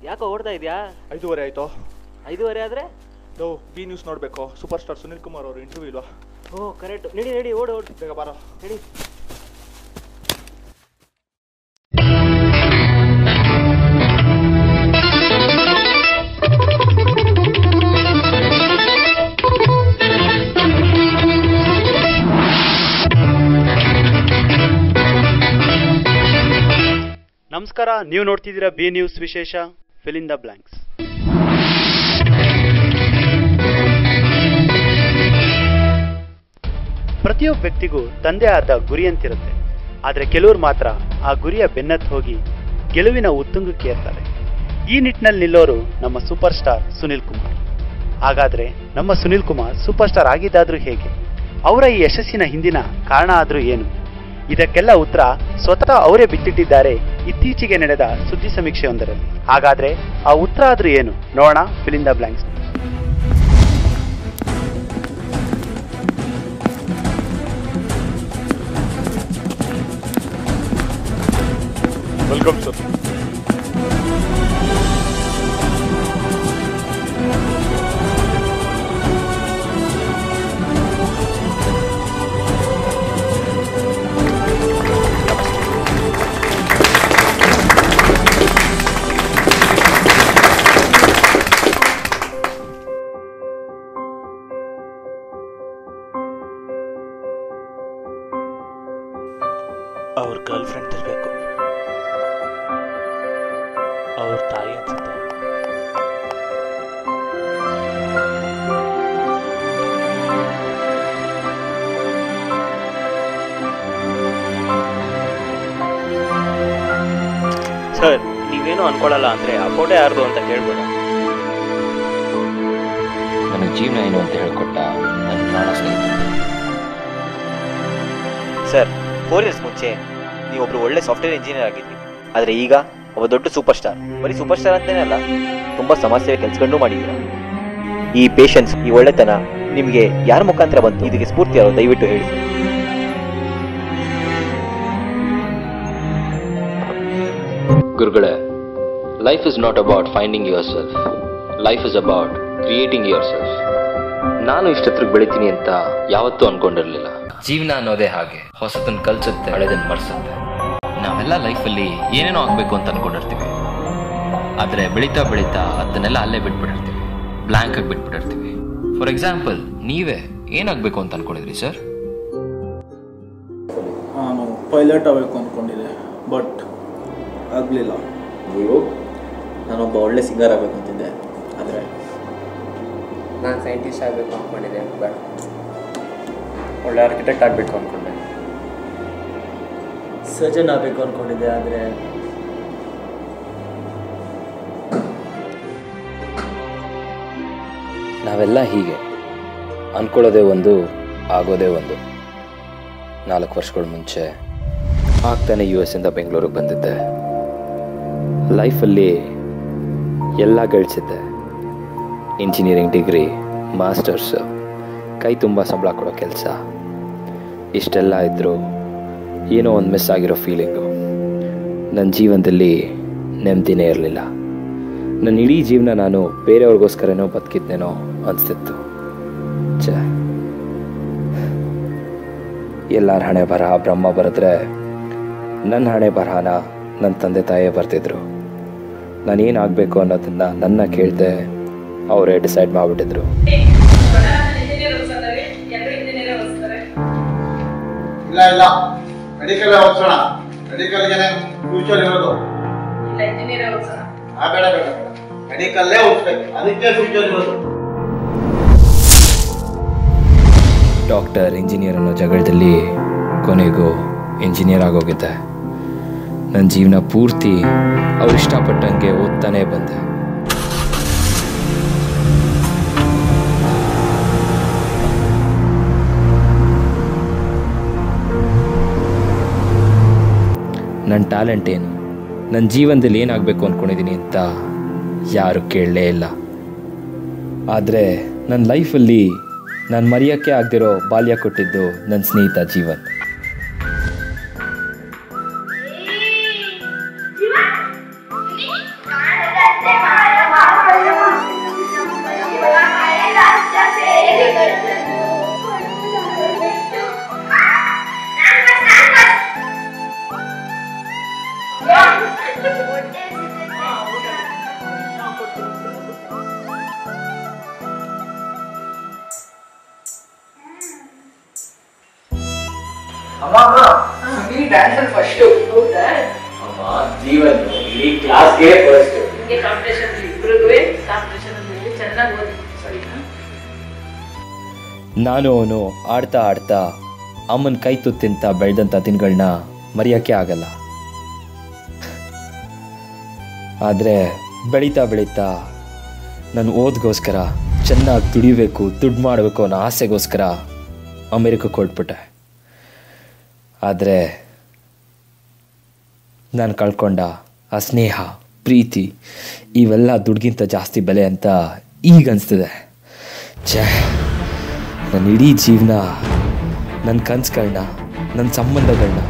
ಯಾಕೋ ಓಡ್ತಾ ಇದೆಯಾ? 5:30 ಆಯ್ತು. 5:30 ಆದ್ರೆ ನಾವು ಬಿ ನ್ಯೂಸ್ ನೋಡಬೇಕು. ಸೂಪರ್ ಸ್ಟಾರ್ ಸುನಿಲ್ ಕುಮಾರ್ ಅವರು ಇಂಟರ್ವ್ಯೂ ಇಲ್ವಾ? ಓ ಕರೆಕ್ಟ್. ನಡಿ ಓಡು ಬೇಗ ಬಾರೋ. ನಡಿ. ನಮಸ್ಕಾರ, ನೀವು ನೋಡ್ತಿದ್ದೀರಾ ಬಿ ನ್ಯೂಸ್ ವಿಶೇಷ ಫಿಲ್ ಇನ್ ದ ಬ್ಲಾಂಕ್ಸ್. ಪ್ರತಿಯೊಬ್ಬ ವ್ಯಕ್ತಿಗೂ ತಂದೆ ಆದ ಗುರಿಯಂತಿರುತ್ತೆ. ಆದರೆ ಕೆಲವರು ಮಾತ್ರ ಆ ಗುರಿಯ ಬೆನ್ನತ್ತು ಹೋಗಿ ಗೆಲುವಿನ ಉತ್ತುಂಗಕ್ಕೆ ಏರ್ತಾರೆ. ಈ ನಿಟ್ಟಿನಲ್ಲಿ ನಿಲ್ಲೋರು ನಮ್ಮ ಸೂಪರ್ ಸ್ಟಾರ್ ಸುನಿಲ್ ಕುಮಾರ್. ಹಾಗಾದ್ರೆ ನಮ್ಮ ಸುನಿಲ್ ಕುಮಾರ್ ಸೂಪರ್ ಸ್ಟಾರ್ ಆಗಿದ್ದಾದ್ರೂ ಹೇಗೆ? ಅವರ ಈ ಯಶಸ್ಸಿನ ಹಿಂದಿನ ಕಾರಣ ಆದ್ರೂ ಏನು? ಇದಕ್ಕೆಲ್ಲ ಉತ್ತರ ಸ್ವತಃ ಅವರೇ ಬಿಚ್ಚಿಟ್ಟಿದ್ದಾರೆ ಇತ್ತೀಚೆಗೆ ನಡೆದ ಸುದ್ದಿ ಸಮೀಕ್ಷೆಯೊಂದರಲ್ಲಿ. ಹಾಗಾದ್ರೆ ಆ ಉತ್ತರ ಆದ್ರೂ ಏನು ನೋಡೋಣ fill in the blanks. Welcome sir. ಅವ್ರ ಗರ್ಲ್ ಫ್ರೆಂಡ್ ಇರಬೇಕು. ಅವ್ರ ತಾಯಿ ಅನ್ಸುತ್ತೆ. ಸರ್, ನೀವೇನು ಅನ್ಕೊಳ್ಳಲ್ಲ ಅಂದ್ರೆ ಆ ಫೋಟೋ ಯಾರ್ದು ಅಂತ ಕೇಳ್ಬೋದ? ನನಗೆ ಜೀವನ ಏನು ಅಂತ ಹೇಳ್ಕೊಟ್ಟ ನನ್ನ ಪ್ರಾಣ ಸ್ನೇಹಿತ. ಸರ್, 4 ಇಯರ್ಸ್ ಮುಂಚೆ ನೀವೊಬ್ರು ಒಳ್ಳೆ ಸಾಫ್ಟ್ವೇರ್ ಇಂಜಿನಿಯರ್ ಆಗಿದ್ರಿ. ಆದರೆ ಈಗ ಒಬ್ಬ ದೊಡ್ಡ ಸೂಪರ್ ಸ್ಟಾರ್. ಬರೀ ಸೂಪರ್ ಸ್ಟಾರ್ ಅಂತಾನೆ ಅಲ್ಲ, ತುಂಬಾ ಸಮಾಜ ಸೇವೆ ಕೆಲಸಗಳನ್ನು ಮಾಡಿದ್ದೀರಾ. ಈ ಪೇಷನ್ಸ್, ಈ ಒಳ್ಳೆತನ ನಿಮಗೆ ಯಾರ ಮುಖಾಂತರ ಬಂತು? ಇದಕ್ಕೆ ಸ್ಫೂರ್ತಿ ಯಾರು? ದಯವಿಟ್ಟು ಹೇಳಿ. ಗುರುಗಳೇ, life is not about finding your self, life is about creating your self. ನಾನು ಇಷ್ಟತ್ರಕ್ಕೆ ಬೆಳಿತೀನಿ ಅಂತ ಯಾವತ್ತೂ ಅನ್ಕೊಂಡಿರಲಿಲ್ಲ. ಜೀವನ ಅನ್ನೋದೇ ಹಾಗೆ, ಹೊಸದನ್ನು ಕಲಿಸುತ್ತೆ, ಹಳೆದನ್ನು ಮರೆಸುತ್ತೆ. ನಾವೆಲ್ಲ ಲೈಫಲ್ಲಿ ಏನೇನೋ ಆಗಬೇಕು ಅಂತ ಅನ್ಕೊಂಡಿರ್ತೀವಿ. ಆದರೆ ಬೆಳೀತಾ ಬೆಳೀತಾ ಅದನ್ನೆಲ್ಲ ಅಲ್ಲೇ ಬಿಟ್ಬಿಟ್ಟಿರ್ತೀವಿ, ಬ್ಲ್ಯಾಂಕ್ ಆಗಿ ಬಿಟ್ಬಿಟ್ಟಿರ್ತೀವಿ. ಫಾರ್ ಎಕ್ಸಾಂಪಲ್, ನೀವೇ ಏನಾಗಬೇಕು ಅಂತ ಅನ್ಕೊಂಡಿದ್ರಿ ಸರ್? ನಾನು ಪೈಲಟ್ ಆಗಬೇಕು ಅಂದ್ಕೊಂಡಿದ್ದೆ, ಬಟ್ ಆಗಲಿಲ್ಲ. ನೀವು? ನಾನೊಬ್ಬ ಒಳ್ಳೆ ಸಿಂಗರ್ ಆಗಬೇಕು ಅಂತಿದ್ದೆ, ಆದರೆ ನಾನು ಸೈಂಟಿಸ್ಟ್ ಆಗಬೇಕು ಅಂದ್ಕೊಂಡಿದ್ದೆ, ಬಟ್ ಒಳ್ಳೆ ಆರ್ಕಿಟೆಕ್ಟ್ ಆಗಬೇಕು ಅಂದ್ಕೊಂಡೆ. ಸರ್ಜನ್ ಆಗಬೇಕು ಅಂದ್ಕೊಂಡಿದ್ದೆ, ಆದರೆ ನಾವೆಲ್ಲ ಹೀಗೆ ಅಂದ್ಕೊಳ್ಳೋದೇ ಒಂದು, ಆಗೋದೇ ಒಂದು. 4 ವರ್ಷಗಳ ಮುಂಚೆ ಆಗ್ತಾನೆ US ಇಂದ ಬೆಂಗಳೂರಿಗೆ ಬಂದಿದ್ದೆ. ಲೈಫಲ್ಲಿ ಎಲ್ಲ ಗಳಿಸಿದ್ದೆ. ಇಂಜಿನಿಯರಿಂಗ್ ಡಿಗ್ರಿ, ಮಾಸ್ಟರ್ಸು, ಕೈ ತುಂಬ ಸಂಬಳ ಕೊಡೋ ಕೆಲಸ. ಇಷ್ಟೆಲ್ಲ ಇದ್ದರೂ ಏನೋ ಒಂದು ಮಿಸ್ ಆಗಿರೋ ಫೀಲಿಂಗು. ನನ್ನ ಜೀವನದಲ್ಲಿ ನೆಮ್ಮದಿನೇ ಇರಲಿಲ್ಲ. ನನ್ನ ಇಡೀ ಜೀವನ ನಾನು ಬೇರೆಯವ್ರಿಗೋಸ್ಕರನೋ ಬದುಕಿದ್ನೇನೋ ಅನಿಸ್ತಿತ್ತು. ಎಲ್ಲರ ಹಣೆ ಬರಹ ಬ್ರಹ್ಮ ಬರೆದ್ರೆ ನನ್ನ ಹಣೆ ಬರಹನ ನನ್ನ ತಂದೆ ತಾಯೇ ಬರ್ತಿದ್ರು. ನಾನೇನಾಗಬೇಕು ಅನ್ನೋದನ್ನು ನನ್ನ ಕೇಳದೆ ಅವರೇ ಡಿಸೈಡ್ ಮಾಡಿಬಿಟ್ಟಿದ್ರು. ಇಲ್ಲ ಮೆಡಿಕಲ್ ಓದಿಸೋಣ, ಮೆಡಿಕಲ್ಗೆ ಫ್ಯೂಚರ್ ಇರೋದು. ಬೇಡ ಬೇಡ ಮೆಡಿಕಲ್ಲೇ ಹೋಗ್ಬೇಕು, ಅದಕ್ಕೆ ಫ್ಯೂಚರ್ ಇರೋದು. ಡಾಕ್ಟರ್ ಇಂಜಿನಿಯರ್ ಅನ್ನೋ ಜಗಳದಲ್ಲಿ ಕೊನೆಗೂ ಇಂಜಿನಿಯರ್ ಆಗೋಗಿದ್ದೆ. ನನ್ನ ಜೀವನ ಪೂರ್ತಿ ಅವ್ರು ಇಷ್ಟಪಟ್ಟಂಗೆ ಓದ್ತಾನೇ ಬಂದೆ. ನನ್ನ ಟ್ಯಾಲೆಂಟ್ ಏನು, ನನ್ನ ಜೀವನದಲ್ಲಿ ಏನಾಗಬೇಕು ಅಂದ್ಕೊಂಡಿದ್ದೀನಿ ಅಂತ ಯಾರು ಕೇಳಲೇ ಇಲ್ಲ. ಆದರೆ ನನ್ನ ಲೈಫಲ್ಲಿ ನಾನು ಮರೆಯೋಕ್ಕೆ ಆಗದಿರೋ ಬಾಲ್ಯ ಕೊಟ್ಟಿದ್ದು ನನ್ನ ಸ್ನೇಹಿತ ಜೀವನ್. ನಾನು ಅವನು ಆಡ್ತಾ ಆಡ್ತಾ ಅಮ್ಮನ ಕೈ ತುತ್ತಿಂತ ಬೆಳೆದಂಥ ದಿನಗಳನ್ನ ಮರೆಯೋಕ್ಕೆ ಆಗಲ್ಲ. ಆದರೆ ಬೆಳೀತಾ ಬೆಳೀತಾ ನಾನು ಓದ್ಗೋಸ್ಕರ ಚೆನ್ನಾಗಿ ದುಡಿಬೇಕು, ದುಡ್ಡು ಮಾಡಬೇಕು ಅನ್ನೋ ಆಸೆಗೋಸ್ಕರ ಅಮೇರಿಕಕ್ಕೆ ಹೊರಟ್ಬಿಟ್ಟೆ. ಆದರೆ ನಾನು ಕಳ್ಕೊಂಡ ಆ ಸ್ನೇಹ, ಪ್ರೀತಿ ಇವೆಲ್ಲ ದುಡ್ಗಿಂತ ಜಾಸ್ತಿ ಬೆಲೆ ಅಂತ ಈಗ ಅನಿಸ್ತಿದೆ. ನನ್ನ ಇಡೀ ಜೀವನ, ನನ್ನ ಕನಸುಗಳನ್ನ, ನನ್ನ ಸಂಬಂಧಗಳನ್ನ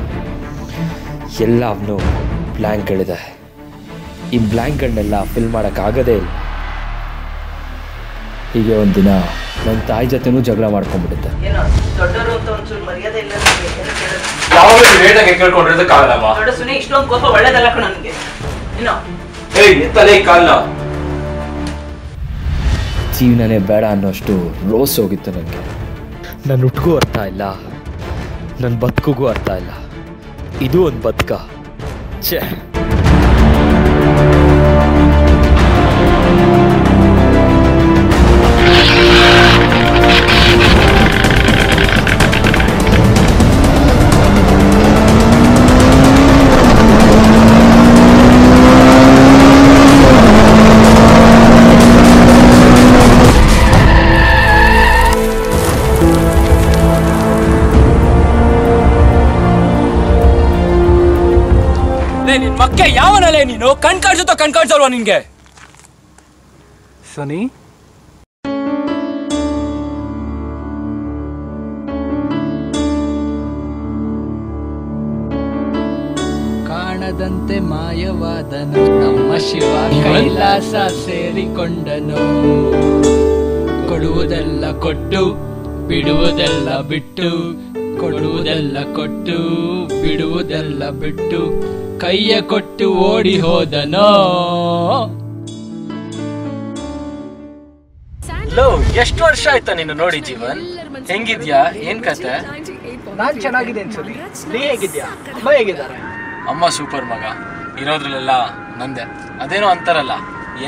ಎಲ್ಲವನ್ನೂ ಬ್ಲ್ಯಾಂಕ್ಗಳಿದೆ. ಈ ಬ್ಲ್ಯಾಂಕ್ಗಳನ್ನೆಲ್ಲ ಫಿಲ್ ಮಾಡೋಕ್ಕಾಗೋದೇ ಇಲ್ಲ. ಹೀಗೆ ಒಂದಿನ ನನ್ನ ತಾಯಿ ಜೊತೆನೂ ಜಗಳ ಮಾಡ್ಕೊಂಡ್ಬಿಡುತ್ತೆ. ಜೀವನನೇ ಬೇಡ ಅನ್ನೋಷ್ಟು ರೋಸ್ ಹೋಗಿತ್ತು ನನಗೆ. ನನ್ನ ಹುಟ್ಟಿಗೂ ಅರ್ಥ ಇಲ್ಲ, ನನ್ನ ಬದುಕಿಗೂ ಅರ್ಥ ಇಲ್ಲ. ಇದು ಒಂದು ಬದುಕ? ಛೇ. ನಿನ್ ಮಕ್ಕೆ ಯಾವನಲ್ಲೇ ನೀನು? ಕಣ್ ಕಾಣಿಸುತ್ತೋ ಕಣ್ ಕಾಣಿಸಲ್ವಾ ನಿನ್ಗೆ? ಸನಿ ಕಾಣದಂತೆ ಮಾಯವಾದನು ನಮ್ಮ ಶಿವ, ಕೈಲಾಸ ಸೇರಿಕೊಂಡನು. ಕೊಡುವುದೆಲ್ಲ ಕೊಟ್ಟು ಬಿಡುವುದೆಲ್ಲ ಬಿಟ್ಟು, ಕೊಡುವುದೆಲ್ಲ ಕೊಟ್ಟು ಬಿಡುವುದೆಲ್ಲ ಬಿಟ್ಟು, ಕೈಯ ಕೊಟ್ಟು ಓಡಿ ಹೋದನೋ. ಲೋ, ಎಷ್ಟು ವರ್ಷ ಆಯ್ತಾ ನೀನು ನೋಡಿ ಜೀವನ್? ಹೆಂಗಿದ್ಯಾ? ಏನ್ ಕತೆ? ನಾನ್ ಚೆನ್ನಾಗಿದ್ದೀನಿ ಸರಿ. ನೀ ಹೇಗಿದ್ಯಾ? ಅಮ್ಮ ಹೇಗಿದ್ದಾರೆ? ಅಮ್ಮ ಸೂಪರ್ ಮಗ. ಇರೋದ್ರಲ್ಲೆಲ್ಲ ನಂದೆ. ಅದೇನೋ ಅಂತಾರಲ್ಲ,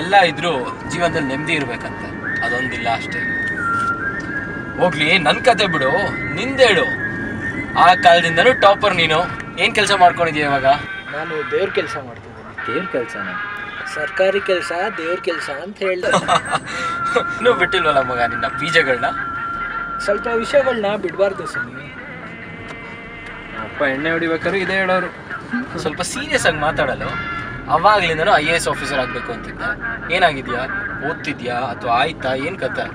ಎಲ್ಲ ಇದ್ರೂ ಜೀವನದಲ್ಲಿ ನೆಮ್ಮದಿ ಇರ್ಬೇಕಂತೆ, ಅದೊಂದಿಲ್ಲ ಅಷ್ಟೇ. ಹೋಗ್ಲಿ, ನನ್ ಕತೆ ಬಿಡು, ನಿಂದೇಳು. ಆ ಕಾಲದಿಂದನೂ ಟಾಪರ್ ನೀನು. ಏನ್ ಕೆಲಸ ಮಾಡ್ಕೊಂಡಿದ್ಯಾ ಇವಾಗ? ನಾನು ದೇವ್ರ ಕೆಲಸ ಮಾಡ್ತಿದ್ದೀನಿ. ದೇವ್ರ ಕೆಲಸನ? ಸರ್ಕಾರಿ ಕೆಲಸ, ದೇವ್ರ ಕೆಲಸ ಅಂತ ಹೇಳ್ದೆ. ಇನ್ನೂ ಬಿಟ್ಟಿಲ್ವಲ್ಲ ಮಗ ನಿನ್ನ ಬೀಜಗಳನ್ನ? ಸ್ವಲ್ಪ ವಿಷಯಗಳನ್ನ ಬಿಡಬಾರ್ದು ಸುಮ್ಮನೆ. ಅಪ್ಪ ಎಣ್ಣೆ ಹೊಡಿಬೇಕಾದ್ರು ಇದೇ ಹೇಳೋರು. ಸ್ವಲ್ಪ ಸೀರಿಯಸ್ ಆಗಿ ಮಾತಾಡಲು. ಅವಾಗ್ಲಿಂದನೂ IAS ಆಫೀಸರ್ ಆಗಬೇಕು ಅಂತಿದ್ದೆ. ಏನಾಗಿದ್ಯಾ? ಓದ್ತಿದ್ಯಾ ಅಥವಾ ಆಯ್ತಾ? ಏನು ಕತೆ?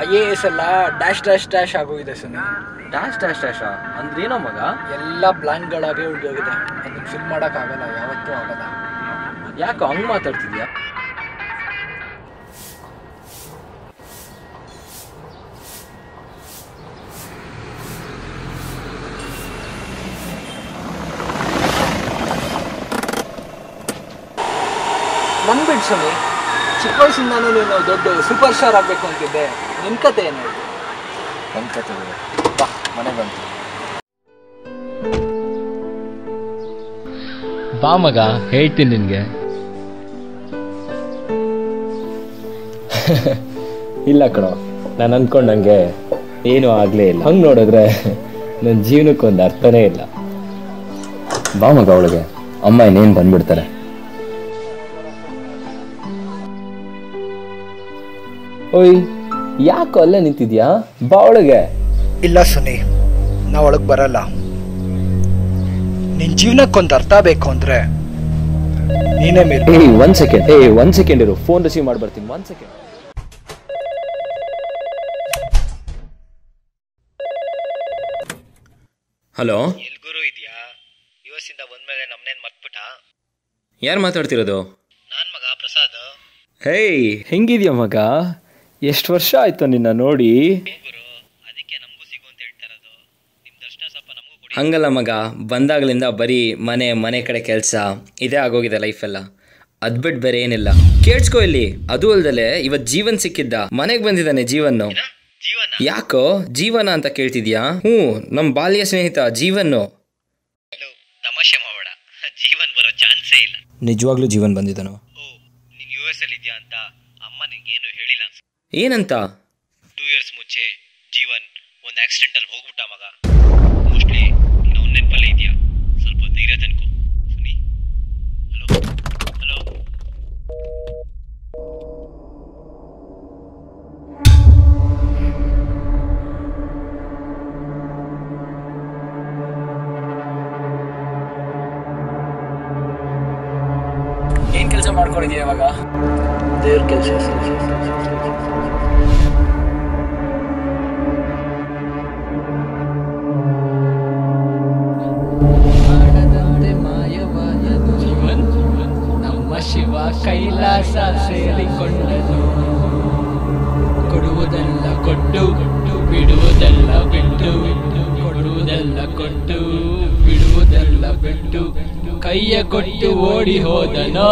IAS ಎಲ್ಲ ಡ್ಯಾಶ್ ಡ್ಯಾಶ್ ಡ್ಯಾಶ್ ಆಗೋಗಿದೆ ಸುಮ್ಮನೆ. ಡ್ಯಾಶ್ ಡ್ಯಾಶ್ ಡ್ಯಾಶಾ ಅಂದ್ರೇನೋ ಮಗ? ಎಲ್ಲ ಬ್ಲಾಂಕ್ಗಳಾಗೆ ಉಳಿದೋಗಿದೆ. ಅದನ್ನ ಫಿಲ್ ಮಾಡೋಕ್ಕಾಗಲ್ಲ, ಯಾವತ್ತೂ ಆಗಲ್ಲ. ಯಾಕೋ ಹಂಗೆ ಮಾತಾಡ್ತಿದ್ಯಾ? ನನ್ ಬಿಟ್ಟು ಸುಮ್ಮನೆ. ಚಿಕ್ಕ ವಯಸ್ಸಿಂದಾನು ನೀನು ದೊಡ್ಡ ಸೂಪರ್ ಸ್ಟಾರ್ ಆಗಬೇಕು ಅಂತಿದ್ದೆ. ನಿನ್ನ ಕತೆ ಏನು? ನನ್ನ ಕತೆ ಬಾ, ಮನೆ ಬಂತು. ಬಾ ಮಗ, ಹೇಳ್ತೀನಿ ನಿನಗೆ. ಇಲ್ಲ ಕಣೋ, ನಾನು ಅಂದ್ಕೊಂಡಂಗೆ ಏನೂ ಆಗಲೇ ಇಲ್ಲ. ಹಂಗೆ ನೋಡಿದ್ರೆ ನನ್ನ ಜೀವನಕ್ಕೊಂದು ಅರ್ಥನೇ ಇಲ್ಲ. ಬಾ ಮಗ ಅವಳಿಗೆ, ಅಮ್ಮ ಇನ್ನೇನು ಬಂದ್ಬಿಡ್ತಾರೆ. ಓಯ್, ಯಾಕೋ ಅಲ್ಲೇ ನಿಂತಿದ್ಯಾ? ಬಾ ಒಳಗೆ. ಇಲ್ಲ ಸುನಿ, ನಾ ಒಳಗೆ ಬರಲ್ಲ. ನಿನ್ನ ಜೀವನಕ್ಕೊಂದು ಅರ್ಥ ಬೇಕು ಅಂದರೆ ನೀನೇ ಮೇಲೆ. ಒಂದ್ ಸೆಕೆಂಡ್ ಇರು, ಫೋನ್ ರಿಸೀವ್ ಮಾಡಿ ಬರ್ತೀನಿ. 1 ಸೆಕೆಂಡ್. ಹಲೋ, ಎಲ್ಗುರು ಇದೆಯಾ? US ಇಂದ ಬಂದ್ಮೇಲೆ ನಮ್ಮನೇನು ಮರ್ತ್ಬಿಟ್ಟ? ಯಾರು ಮಾತಾಡ್ತಿರೋದು? ನಾನು ಮಗ ಪ್ರಸಾದ್. ಹೇಯ್, ಹೆಂಗಿದ್ಯಾ ಮಗ? ಎಷ್ಟು ವರ್ಷ ಆಯ್ತು ನಿನ್ನ ನೋಡಿ. ಅದಕ್ಕೆ ನಮಗೂ ಸಿಗು ಅಂತ ಹೇಳ್ತಾ ಇರೋದು. ನಿಮ್ಮ ದರ್ಶನ ಸ್ವಲ್ಪ ನಮಗೂ ಕೊಡಿ. ಹಂಗಲ್ಲ ಮಗ, ಬಂದಾಗಲಿಂದ ಬರೀ ಮನೆ ಕಡೆ ಕೆಲಸ ಇದೇ ಆಗೋಗಿದೆ ಲೈಫೆಲ್ಲ. ಅದು ಬಿಟ್ಟು ಬೇರೆ ಏನಿಲ್ಲ. ಕೇಳಿಸ್ಕೊ ಇಲ್ಲಿ. ಅದು ಅಲ್ದಲೆ ಇವತ್ತು ಜೀವನ್ ಸಿಕ್ಕಿದ್ದ, ಮನೆಗೆ ಬಂದಿದ್ದಾನೆ ಜೀವನ್. ಯಾಕೋ ಜೀವನ ಅಂತ ಕೇಳ್ತಿದ್ಯಾ? ನಮ್ಮ ಬಾಲ್ಯ ಸ್ನೇಹಿತ ಜೀವನ್. ತಮಾಷೆ ಮಾಡಬೇಡ, ಜೀವನ್ ಬರೋ ಚಾನ್ಸೇ ಇಲ್ಲ. ನಿಜವಾಗ್ಲೂ ಜೀವನ್ ಬಂದಿದ್ದಾನೋ? ನೀನು US ಅಲ್ಲಿ ಇದೆಯಾ ಅಂತ ಅಮ್ಮ ನಿಂಗೇನು ಹೇಳಿಲ್ಲ ಅನ್ಸುತ್ತೆ. ಏನಂತ? 2 years ಮುಂಚೆ ಜೀವನ್ ಒಂದು ಆಕ್ಸಿಡೆಂಟಲ್ಲಿ ಹೋಗ್ಬಿಟ್ಟ ಮಗ. ಮೋಸ್ಟ್ಲಿ ನಾವು ನೆನಪಲ್ಲೇ ಇದೆಯಾ? ಸ್ವಲ್ಪ ಧೈರ್ಯ ತನ್ಕೋ ಸುನಿ. ಹಲೋ. ಏನ್ ಕೆಲಸ ಮಾಡ್ಕೊಂಡಿದ್ಯಾ ಇವಾಗ? ದೇವ್ರ ಕೆಲಸ. ನಮ್ಮ ಶಿವ ಕೈಲಾಸ ಸೇರಿಕೊಂಡನು. ಕೊಡುವುದೆಲ್ಲ ಕೊಟ್ಟು ಬಿಡುವುದೆಲ್ಲ ಬಿಟ್ಟು, ಕೊಡುವುದೆಲ್ಲ ಕೊಟ್ಟು ಬಿಡುವುದೆಲ್ಲ ಬಿಟ್ಟು, ಕೈಯ ಕೊಟ್ಟು ಓಡಿ ಹೋದನೋ.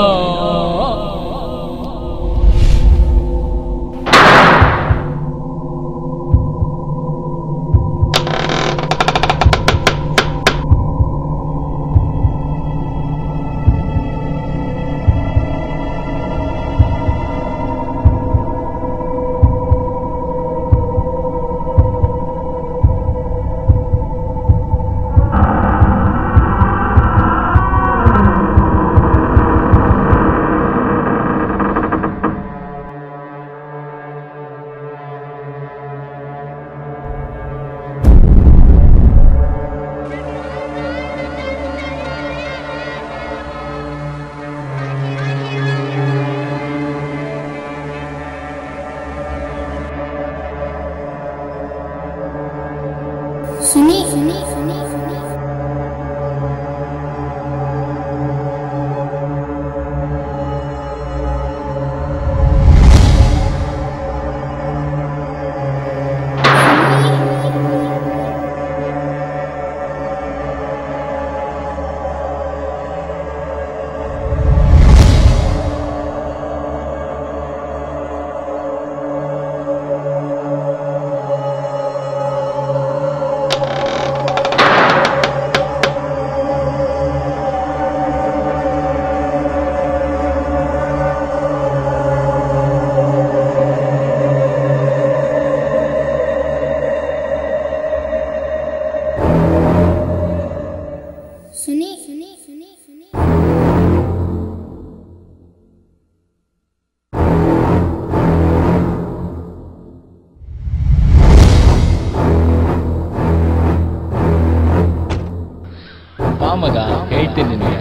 ಮಗ ಹೇಳ್ತೀನಿ ನಿನಗೆ,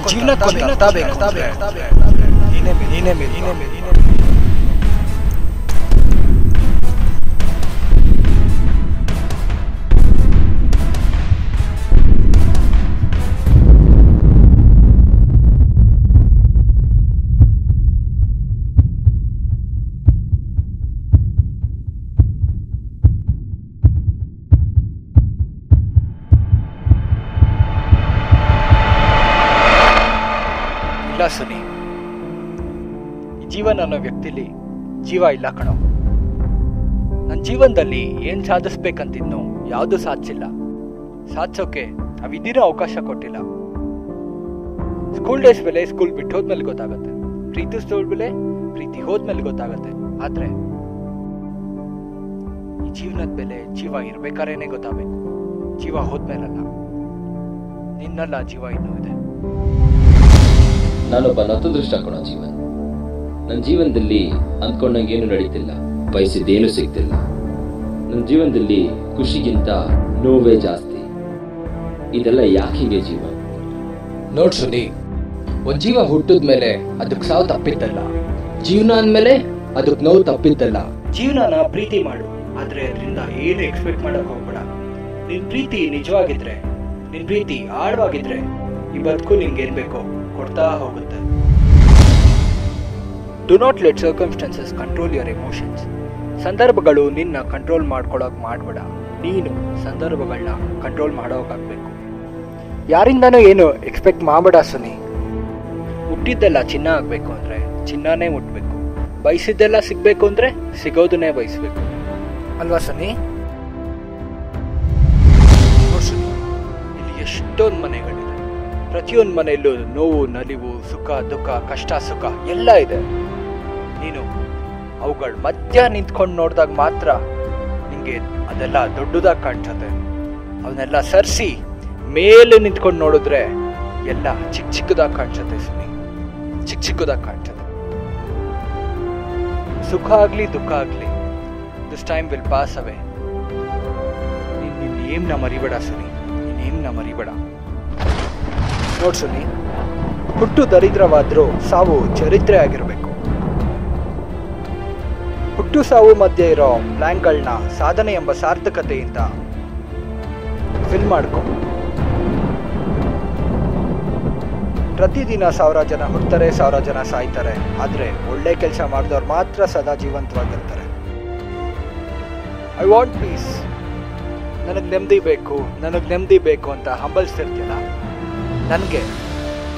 ಜೀವನಕ್ಕೊಂದು ಅರ್ಥ ಬೇಕು. ನೀನೇ ಇಲ್ಲ ಸುನಿ, ಜೀವನ್ ಅನ್ನೋ ವ್ಯಕ್ತಿಲಿ ಜೀವ ಇಲ್ಲ ಕಣೋ. ನನ್ನ ಜೀವನದಲ್ಲಿ ಏನ್ ಸಾಧಿಸ್ಬೇಕಂತಿದ್ನೋ ಯಾವುದು ಸಾಧಿಸಿಲ್ಲ. ಸಾಧಿಸೋಕೆ ನಾವಿದ್ದೀರೋ ಅವಕಾಶ ಕೊಟ್ಟಿಲ್ಲ. ಸ್ಕೂಲ್ ಡೇಸ್ ಬೆಲೆ ಸ್ಕೂಲ್ ಬಿಟ್ಟು ಹೋದ್ಮೇಲೆ ಗೊತ್ತಾಗುತ್ತೆ, ಪ್ರೀತಿಸಿದವಳ ಬೆಲೆ ಪ್ರೀತಿ ಹೋದ್ಮೇಲೆ ಗೊತ್ತಾಗುತ್ತೆ. ಆದ್ರೆ ಈ ಜೀವನದ ಬೆಲೆ ಜೀವ ಇರ್ಬೇಕಾರೇನೆ ಗೊತ್ತಾಗಬೇಕು, ಜೀವ ಹೋದ್ಮೇಲಲ್ಲ. ನಿನ್ನಲ್ಲ ಜೀವ ಇನ್ನೂ ಇದೆ. ನಾನೊಬ್ಬ ನತದೃಷ್ಟ ಕಣೋ ಜೀವನ್. ನನ್ನ ಜೀವನದಲ್ಲಿ ಅಂದ್ಕೊಂಡಂಗೇನು ನಡೀತಿಲ್ಲ, ಬಯಸಿದ್ದೇನು ಸಿಗ್ತಿಲ್ಲ. ನನ್ನ ಜೀವನದಲ್ಲಿ ಖುಷಿಗಿಂತ ನೋವೇ ಜಾಸ್ತಿ. ಇದೆಲ್ಲ ಯಾಕೆ ಹೀಗೆ ಜೀವನ್? ನೋಡ್ ಸುನಿ, ಒಂದ್ ಜೀವ ಹುಟ್ಟಿದ್ಮೇಲೆ ಅದಕ್ಕೆ ಸಾವು ತಪ್ಪಿದ್ದಲ್ಲ, ಜೀವನ ಅಂದ್ಮೇಲೆ ಅದಕ್ಕೆ ನೋವು ತಪ್ಪಿದ್ದಲ್ಲ. ಜೀವನನ ಪ್ರೀತಿ ಮಾಡು, ಆದ್ರೆ ಅದರಿಂದ ಏನು ಎಕ್ಸ್ಪೆಕ್ಟ್ ಮಾಡಕ್ ಹೋಗ್ಬೇಡ. ನಿನ್ ಪ್ರೀತಿ ನಿಜವಾಗಿದ್ರೆ, ನಿನ್ ಪ್ರೀತಿ ಆಳವಾಗಿದ್ರೆ ಈ ಬದುಕು ನಿನ್ಗೆ ಏನ್ ಬೇಕೋ ಕೊಡ್ತಾ ಹೋಗುತ್ತೆ. Do not let circumstances control your emotions. ಸಂದರ್ಭಗಳು ನಿನ್ನ ಕಂಟ್ರೋಲ್ ಮಾಡ್ಕೊಳಕ್ ಮಾಡ್ಬೇಡ, ನೀನು ಸಂದರ್ಭಗಳನ್ನ ಕಂಟ್ರೋಲ್ ಮಾಡೋಕಾಗ್ಬೇಕು. ಯಾರಿಂದನೂ ಏನು ಎಕ್ಸ್ಪೆಕ್ಟ್ ಮಾಡಬೇಡ ಸುನಿ. ಮುಟ್ಟಿದ್ದೆಲ್ಲ ಚಿನ್ನ ಆಗ್ಬೇಕು ಅಂದ್ರೆ ಚಿನ್ನನೇ ಮುಟ್ಬೇಕು, ಬಯಸಿದ್ದೆಲ್ಲ ಸಿಗ್ಬೇಕು ಅಂದ್ರೆ ಸಿಗೋದನ್ನೇ ಬಯಸ್ಬೇಕು, ಅಲ್ವಾ ಸುನಿ? ಸುನಿ, ಇಲ್ಲಿ ಎಷ್ಟೊಂದು ಮನೆಗಳಿದೆ, ಪ್ರತಿಯೊಂದು ಮನೆಯಲ್ಲೂ ನೋವು, ನಲಿವು, ಸುಖ, ದುಃಖ, ಕಷ್ಟ, ಸುಖ ಎಲ್ಲ ಇದೆ. ನೀನು ಅವುಗಳ ಮಧ್ಯ ನಿಂತ್ಕೊಂಡು ನೋಡಿದಾಗ ಮಾತ್ರ ನಿಂಗೆ ಅದೆಲ್ಲ ದೊಡ್ಡದಾಗಿ ಕಾಣ್ತದೆ. ಅವನ್ನೆಲ್ಲ ಸರಿಸಿ ಮೇಲೆ ನಿಂತ್ಕೊಂಡು ನೋಡಿದ್ರೆ ಎಲ್ಲ ಚಿಕ್ಕ ಚಿಕ್ಕದಾಗಿ ಕಾಣ್ಸುತ್ತೆ ಸುನಿ, ಚಿಕ್ಕ ಚಿಕ್ಕದಾಗಿ ಕಾಣ್ತದೆ. ಸುಖ ಆಗ್ಲಿ ದುಃಖ ಆಗ್ಲಿ, ದಿಸ್ ಟೈಮ್ ವಿಲ್ ಪಾಸ್ ಅವೇ. ನೀನ್ ಏಮ್ನ ಮರಿಬೇಡ ಸುನಿ, ನೀನ್ ಏಮ್ನ ಮರಿಬೇಡ. ನೋಡ್ ಸುನಿ, ಹುಟ್ಟು ದರಿದ್ರವಾದ್ರೂ ಸಾವು ಚರಿತ್ರೆ ಆಗಿರ್ಬೇಕು. ಹುಟ್ಟು ಸಾವು ಮಧ್ಯೆ ಇರೋ ಬ್ಲ್ಯಾಂಕ್ಗಳನ್ನ ಸಾಧನೆ ಎಂಬ ಸಾರ್ಥಕತೆಯಿಂದ ಫಿಲ್ ಮಾಡ್ಕೊ. ಪ್ರತಿದಿನ 1000 ಜನ ಹುಡ್ತಾರೆ, 1000 ಜನ ಸಾಯ್ತಾರೆ. ಆದ್ರೆ ಒಳ್ಳೆ ಕೆಲಸ ಮಾಡಿದವ್ರು ಮಾತ್ರ ಸದಾ ಜೀವಂತವಾಗಿರ್ತಾರೆ. ಐ ವಾಂಟ್ ಪೀಸ್, ನನಗೆ ನೆಮ್ಮದಿ ಬೇಕು, ನನಗೆ ನೆಮ್ಮದಿ ಬೇಕು ಅಂತ ಹಂಬಲಿಸ್ತಿರ್ತಿಲ್ಲ. ನನಗೆ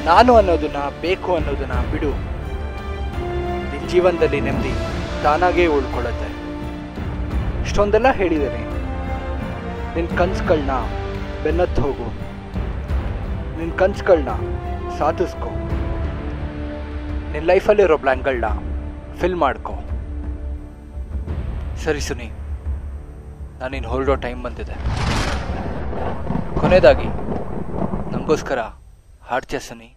ನಾನು ಅನ್ನೋದನ್ನ, ಬೇಕು ಅನ್ನೋದನ್ನ ಬಿಡು. ನಿನ್ನ ಜೀವನದಲ್ಲಿ ನೆಮ್ಮದಿ ತಾನಾಗೇ ಉಳ್ಕೊಳ್ಳುತ್ತೆ. ಇಷ್ಟೊಂದೆಲ್ಲ ಹೇಳಿದ್ದೀನಿ. ನಿನ್ನ ಕನ್ಸುಗಳನ್ನ ಬೆನ್ನತ್ತು ಹೋಗು, ನಿನ್ನ ಕನ್ಸುಗಳನ್ನ ಸಾಧಿಸ್ಕೊ, ನಿನ್ನ ಲೈಫಲ್ಲಿರೋ ಬ್ಲ್ಯಾಂಕ್ಗಳನ್ನ ಫಿಲ್ ಮಾಡ್ಕೊ. ಸರಿ ಸುನಿ, ನಾನಿನ್ನು ಹೊರಡೋ ಟೈಮ್ ಬಂದಿದೆ. ಕೊನೆಯದಾಗಿ ನಮಗೋಸ್ಕರ ಹಾಡ್ತೀಯ ಸುನಿ?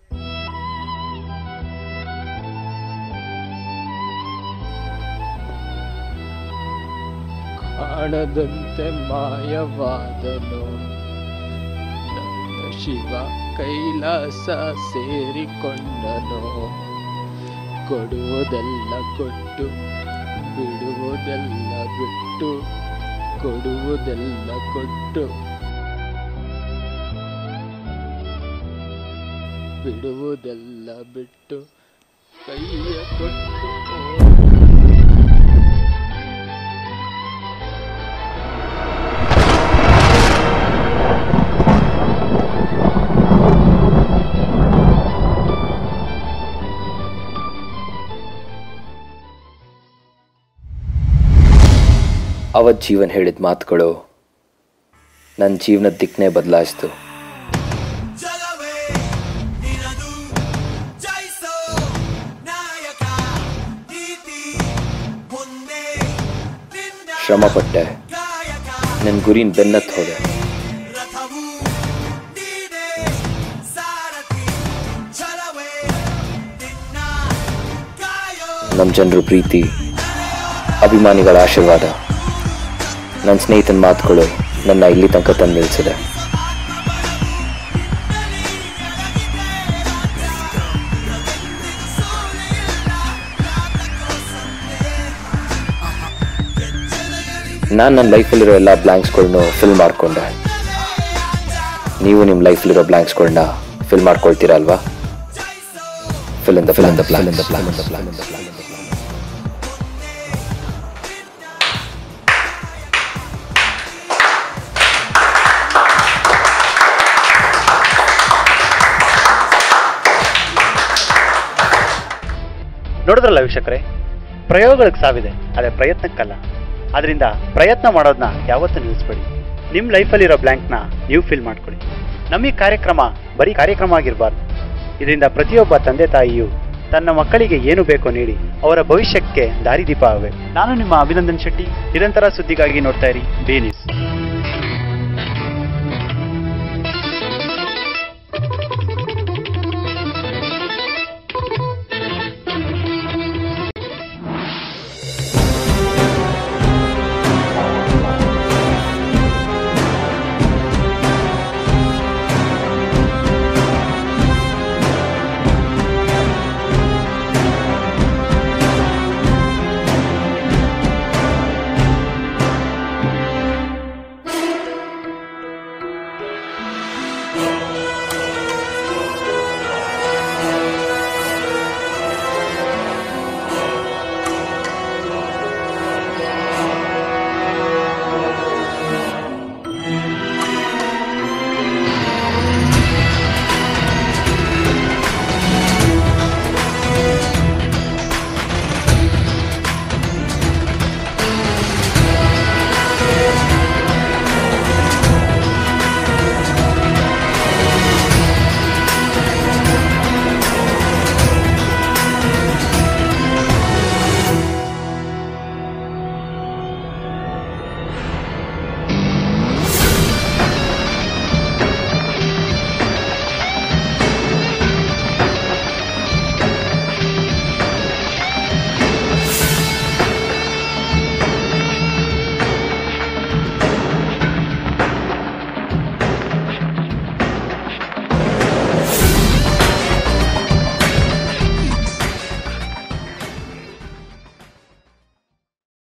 ಕಾಣದಂತೆ ಮಾಯವಾದನು ನನ್ನ ಶಿವ, ಕೈಲಾಸ ಸೇರಿಕೊಂಡನು. ಕೊಡುವುದೆಲ್ಲ ಕೊಟ್ಟು ಬಿಡುವುದೆಲ್ಲ ಬಿಟ್ಟು, ಕೊಡುವುದೆಲ್ಲ ಕೊಟ್ಟು ಬಿಡುವುದೆಲ್ಲ ಬಿಟ್ಟು, ಕೈಯ ಕೊಟ್ಟು ಅವತ್ತು ಜೀವನ್ ಹೇಳಿದ ಮಾತುಗಳು ನನ್ನ ಜೀವನದ ದಿಕ್ಕನ್ನೇ ಬದಲಾಯಿಸ್ತು. ಶ್ರಮಪಟ್ಟೆ, ನನ್ನ ಗುರಿನ ಬೆನ್ನತ್ತು ಹೋದೆ. ನಮ್ಮ ಜನರ ಪ್ರೀತಿ, ಅಭಿಮಾನಿಗಳ ಆಶೀರ್ವಾದ, ನನ್ನ ಸ್ನೇಹಿತನ ಮಾತುಗಳು ನನ್ನ ಇಲ್ಲಿ ತನಕ ತಂದು ನಿಲ್ಲಿಸಿದೆ. ನಾನು ನನ್ನ ಲೈಫಲ್ಲಿರೋ ಎಲ್ಲ ಬ್ಲ್ಯಾಂಕ್ಸ್ಗಳನ್ನೂ ಫಿಲ್ ಮಾಡಿಕೊಂಡೆ. ನೀವು ನಿಮ್ಮ ಲೈಫಲ್ಲಿರೋ ಬ್ಲ್ಯಾಂಕ್ಸ್ಗಳನ್ನ ಫಿಲ್ ಮಾಡ್ಕೊಳ್ತೀರಾ ಅಲ್ವಾ? Fill in the plan, the plan, the plan, the plan, the plan. ನೋಡಿದ್ರಲ್ಲ ವೀಕ್ಷಕರೇ, ಪ್ರಯೋಗಗಳಿಗೆ ಸಾವಿದೆ, ಆದರೆ ಪ್ರಯತ್ನಕ್ಕಲ್ಲ. ಅದರಿಂದ ಪ್ರಯತ್ನ ಮಾಡೋದನ್ನ ಯಾವತ್ತೂ ನಿಲ್ಲಿಸ್ಬೇಡಿ. ನಿಮ್ಮ ಲೈಫಲ್ಲಿರೋ ಬ್ಲ್ಯಾಂಕ್ನ ನೀವು ಫಿಲ್ ಮಾಡ್ಕೊಳ್ಳಿ. ನಮ್ಮ ಈ ಕಾರ್ಯಕ್ರಮ ಬರೀ ಕಾರ್ಯಕ್ರಮ ಆಗಿರಬಾರ್ದು, ಇದರಿಂದ ಪ್ರತಿಯೊಬ್ಬ ತಂದೆ ತಾಯಿಯು ತನ್ನ ಮಕ್ಕಳಿಗೆ ಏನು ಬೇಕೋ ನೀಡಿ ಅವರ ಭವಿಷ್ಯಕ್ಕೆ ದಾರಿದೀಪ ಆಗಬೇಕು. ನಾನು ನಿಮ್ಮ ಅಭಿನಂದನ್ ಶೆಟ್ಟಿ. ನಿರಂತರ ಸುದ್ದಿಗಾಗಿ ನೋಡ್ತಾ ಇರಿ ಬಿ ನ್ಯೂಸ್.